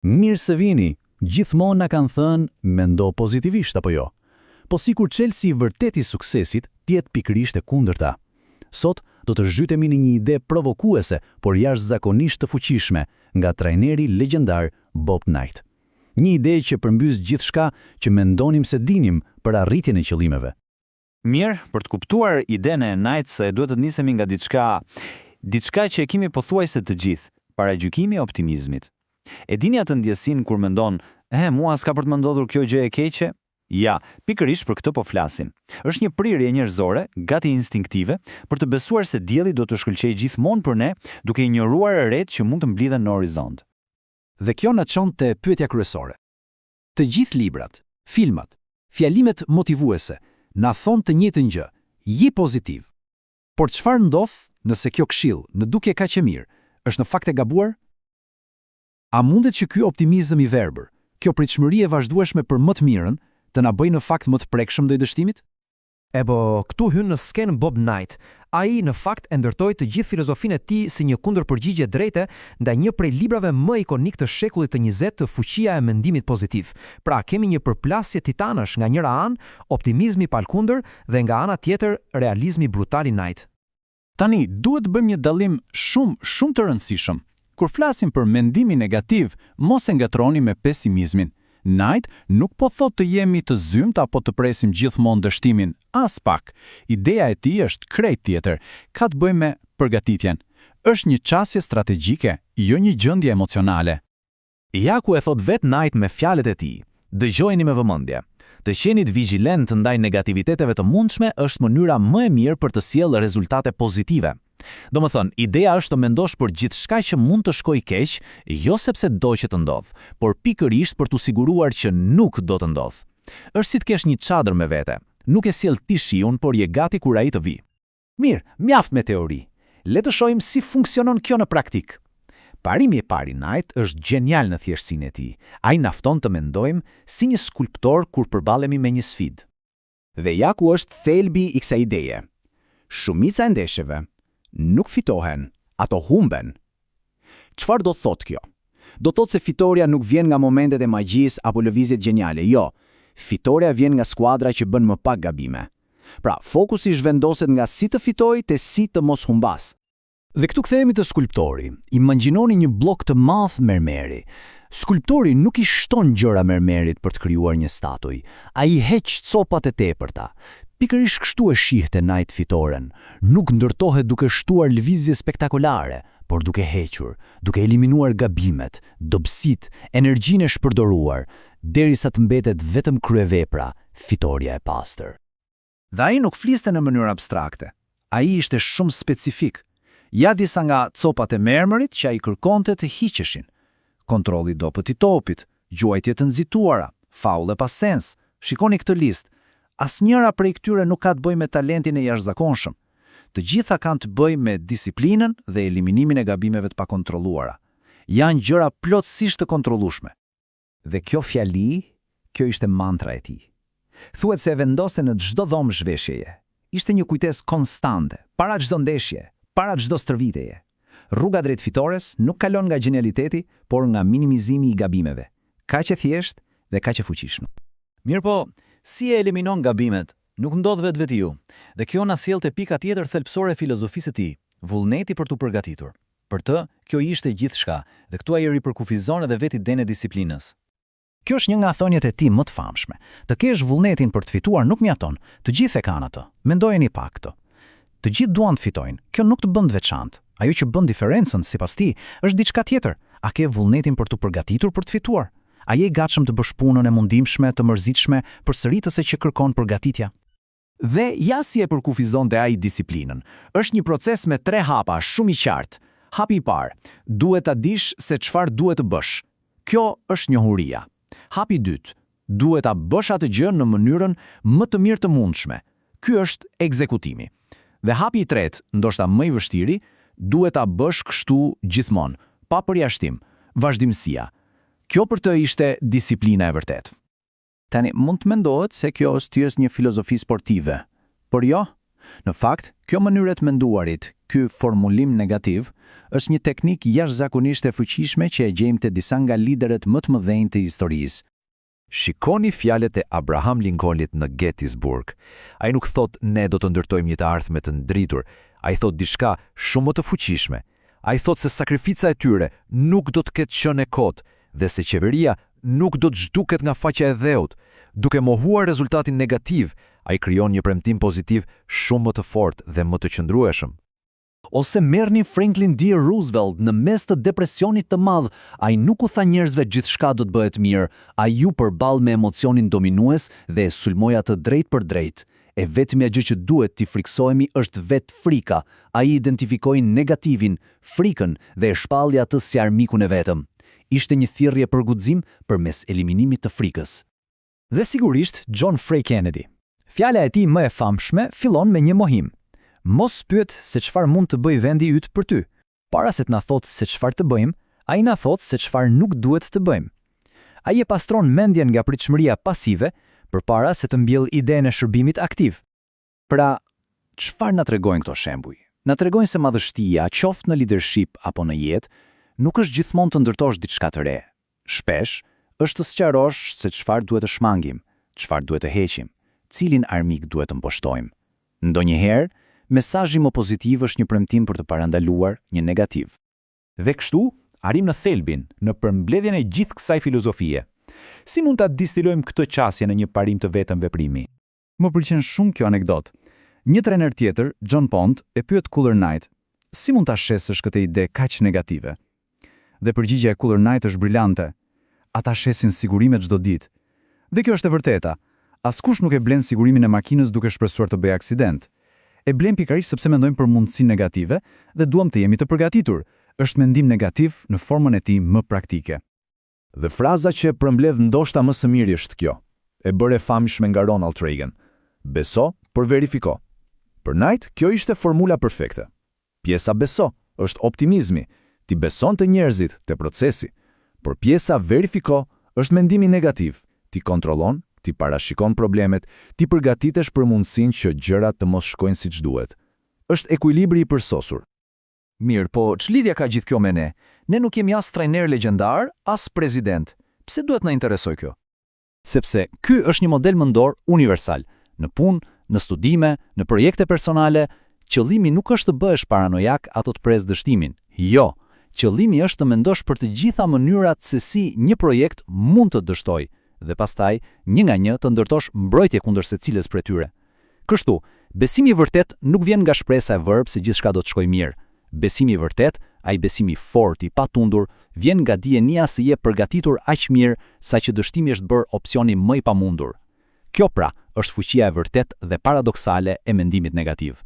Mirë se vini, gjithmonë na kanë thënë mendo pozitivisht apo jo. Po sikur çelësi i vërtet i suksesit tjetë pikërisht e kundërta. Sot do të zhytemi në një ide provokuese, por jashtëzakonisht të fuqishme, nga trajneri legjendar Bob Knight. Një ide që përmbys gjithçka që mendonim se dinim për arritjen e qëllimeve. Mirë, për të kuptuar idenë e Knight se duhet të nisemi nga diçka që e kemi pothuajse të gjithë, paragjykimi e optimizmit. E dini atë ndjesin kur mendon, mua s'ka për të më ndodhur kjo gjë e keqe? Ja, pikërisht për këtë po flasim. Është një prirje njerëzore, gati instinktive, për të besuar se dielli do të shkëlqejë gjithmonë për ne, duke injoruar erët që mund të mblidhen në horizont. Dhe kjo na çon te pyetja kryesore. Të gjithë librat, filmat, fjalimet motivuese na thonë të njëjtën gjë, je pozitiv. Por çfarë ndodh nëse kjo këshill, në dukje kaq e mirë, është në fakt e gabuar? A mundet që ky optimizëm i verbër, kjo pritshmëri e vazhdueshme për më të mirën, të na bëjë në fakt më të prekshëm ndaj dështimit? Po, këtu hyn në skenë Bob Knight. Ai në fakt e ndërtoi të gjithë filozofinë e tij si një kundërpërgjigje drejte ndaj një prej librave më ikonik të shekullit të 20 të Fuqia e mendimit pozitiv. Pra, kemi një përplasje titanash, nga njëra anë optimizmi palkundër dhe nga ana tjetër realizmi brutal i Knight. Tani, duhet të bëjmë një dallim shumë të rëndësishëm. Kur flasim për mendimin negativ, mos e ngatroni me pesimizmin. Knight nuk po thot të jemi të zymt apo të presim gjithmonë dështimin, as pak. Ideja e tij është krejt tjetër, ka të bëjë me përgatitjen. Është një çështje strategjike, jo një gjendje emocionale. Ja ku e thot vet Knight me fjalët e tij. Dëgjojeni me vëmendje. Të qenit vigjilent ndaj negativiteteve të mundshme është mënyra më e mirë për të sjellë rezultate pozitive. Domethënë, ideja është të mendosh për gjithçka që mund të shkojë keq, jo sepse do që të ndodh, por pikërisht për t'u siguruar që nuk do të ndodh. Është si të kesh një çadër me vete. Nuk e sjell ti shiun, por je gati kur ai të vi. Mirë, mjaft me teori. Le të shohim si funksionon kjo në praktik. Parimi i parë i Knight është genial në thjeshtësinë e tij. Ai na fton të mendojmë si një skulptor kur përballemi me një sfidë. Dhe ja ku është thelbi i kësaj ideje. Shumica e ndeshjeve nuk fitohen, ato humben. Çfarë do thot kjo? Do thot se fitoria nuk vjen nga momentet e magjisë apo lëvizjet geniale, jo. Fitoria vjen nga skuadra që bën më pak gabime. Pra, fokusi zhvendoset nga si të fitoj te si të mos humbas. Dhe këtu kthehemi te skulptori. Imagjinoni një blok të madh mermeri. Skulptori nuk i shton gjëra mermerit për të krijuar një statuj. Ai heq copat e tepërta. Pikërisht kështu e shihte Knight fitoren. Nuk ndërtohet duke shtuar lëvizje spektakolare, por duke hequr, duke eliminuar gabimet, dobësitë, energjinë e shpërdoruar, derisa të mbetet vetëm kryevepra, fitoria e pastër. Dhe ai nuk fliste në mënyrë abstrakte. Ai ishte shumë specifik. Ja disa nga copat e mermerit që ai kërkonte të hiqeshin. Kontrolli i dopët i topit, gjuajtje të nxituara, faulle pa sens. Shikoni këtë listë. Asnjëra prej këtyre nuk ka të bëjë me talentin e jashtëzakonshëm. Të gjitha kanë të bëjë me disiplinën dhe eliminimin e gabimeve të pakontrolluara. Janë gjëra plotësisht të kontrollueshme. Dhe kjo fjali, kjo ishte mantra e tij. Thuhet se e vendoste në çdo dhomë zhveshjeje. Ishte një kujtesë konstante, para çdo ndeshje, para çdo stërvitjeje. Rruga drejt fitores nuk kalon nga genialiteti, por nga minimizimi i gabimeve. Kaq e thjeshtë dhe kaq e fuqishme. Mirë po, si e eliminon gabimet? Nuk ndodh vetë ju. Dhe kjo na sjell te pika tjetër thelbësore e filozofisë së tij, vullneti për t'u përgatitur. Për të, kjo ishte gjithçka, dhe këtu ai ripërkufizon edhe vetë idenë e disiplinës. Kjo është një nga thonjët e tij më të famshme. Të kesh vullnetin për të fituar nuk mjafton. Të gjithë e kanë atë. Mendojeni pak këtë. Të gjithë duan të fitojnë. Kjo nuk të bën të veçantë. Ajo që bën diferencën sipas tij është diçka tjetër. A ke vullnetin për t'u përgatitur për të fituar? A je i gatshëm të bësh punën e mundimshme, të mërzitshme, përsëritëse që kërkon përgatitja? Dhe ja si e përkufizonte ai disiplinën. Është një proces me 3 hapa, shumë i qartë. Hapi i parë, duhet ta dish se çfarë duhet të bësh. Kjo është njohuria. Hapi i dytë, duhet ta bësh atë gjë në mënyrën më të mirë të mundshme. Ky është ekzekutimi. Dhe hapi i tretë, ndoshta më i vështirë, duhet ta bësh kështu gjithmonë, pa përjashtim, vazhdimësia. Kjo për të ishte disiplina e vërtetë. Tani, mund të mendohet se kjo është thjesht një filozofi sportive. Por jo, Në fakt, kjo mënyrë e menduarit, ky formulim negativ, është një teknik jashtëzakonisht e fuqishme që e gjejmë te disa nga liderët më të mëdhenj të historisë. Shikoni fjalët e Abraham Lincolnit në Gettysburg. Ai nuk thot ne do të ndërtojmë një të ardhme të ndritur, ai thot diçka shumë më të fuqishme. Ai thot se sakrifica e tyre nuk do të ketë qenë e kot dhe se qeveria nuk do të zhduket nga faqja e dheut. Duke mohuar rezultatin negativ, ai krijon një premtim pozitiv shumë më të fortë dhe më të qëndrueshëm. Ose merrni Franklin D. Roosevelt në mes të depresionit të madh, ai nuk u tha njerëzve gjithçka do të bëhet mirë, ai ju përball me emocionin dominues dhe e sulmoi atë drejt për drejt. E vetmja gjë që duhet t'i friksohemi është vetë frika. Ai identifikoi negativin, frikën dhe e shpalli atë si armikun e vetëm. Ishte një thirrje për guxim përmes eliminimit të frikës. Dhe sigurisht John F. Kennedy. Fjala e tij më e famshme fillon me një mohim. Mos pyet se çfarë mund të bëj vendi yt për ty. Para se të na thotë se çfarë të bëjmë, ai na thotë se çfarë nuk duhet të bëjmë. Ai e pastron mendjen nga pritshmëria pasive përpara se të mbjellë idenë e shërbimit aktiv. Pra, çfarë na tregojnë këto shembuj? Na tregojnë se madhështia, qoftë në leadership apo në jetë, nuk është gjithmonë të ndërtosh diçka të re. Shpesh është të sqarosh se çfarë duhet të shmangim, çfarë duhet të heqim, cilin armik duhet të mposhtojmë. Ndonjëherë, mesazhi më pozitiv është një premtim për të parandaluar një negativ. Dhe kështu, arrim në thelbin, në përmbledhjen e gjithë kësaj filozofie. Si mund ta distilojmë këtë qasje në një parim të vetëm veprimi? Më pëlqen shumë kjo anekdot. Një trener tjetër, John Pond, e pyet Cooler Knight, si mund ta shesësh këtë ide kaq negative? Dhe përgjigjja e Cooler Knight është brillante. Ata shesin sigurime çdo ditë. Dhe kjo është e vërteta. Askush nuk e blen sigurimin e makinës duke shpresuar të bëjë aksident. E blem pikërisht sepse mendojmë për mundësi negative dhe duam të jemi të përgatitur. Është mendim negativ në formën e tij më praktike. Dhe fraza që përmbledh ndoshta më së miri është kjo. E bëre famshme nga Ronald Reagan. Beso, por verifiko. Për Knight, kjo ishte formula perfekte. Pjesa beso është optimizmi, ti beson të njerëzit, të procesi. Por pjesa verifiko është mendimi negativ, ti kontrollon, ti parashikon problemet, ti përgatitesh për mundësinë që gjërat të mos shkojnë siç duhet. Është ekuilibri i përsosur. Mirë, po ç'lidhje ka gjithë kjo me ne? Ne nuk jemi as trajner legjendar, as president. Pse duhet na interesoj kjo? Sepse ky është një model mendor universal. Në punë, në studime, në projekte personale, qëllimi nuk është të bëhesh paranojak ato të pres dështimin. Jo, qëllimi është të mendosh për të gjitha mënyrat se si një projekt mund të dështojë dhe pastaj një nga një të ndërtosh mbrojtje kundër secilës prej tyre. Kështu, besimi i vërtet nuk vjen nga shpresa e verbë se gjithçka do të shkojë mirë. Besimi i vërtet, ai besimi fort i patundur, vjen nga dijenia se je përgatitur aq mirë saqë dështimi është bërë opsioni më i pamundur. Kjo pra është fuqia e vërtet dhe paradoksale e mendimit negativ.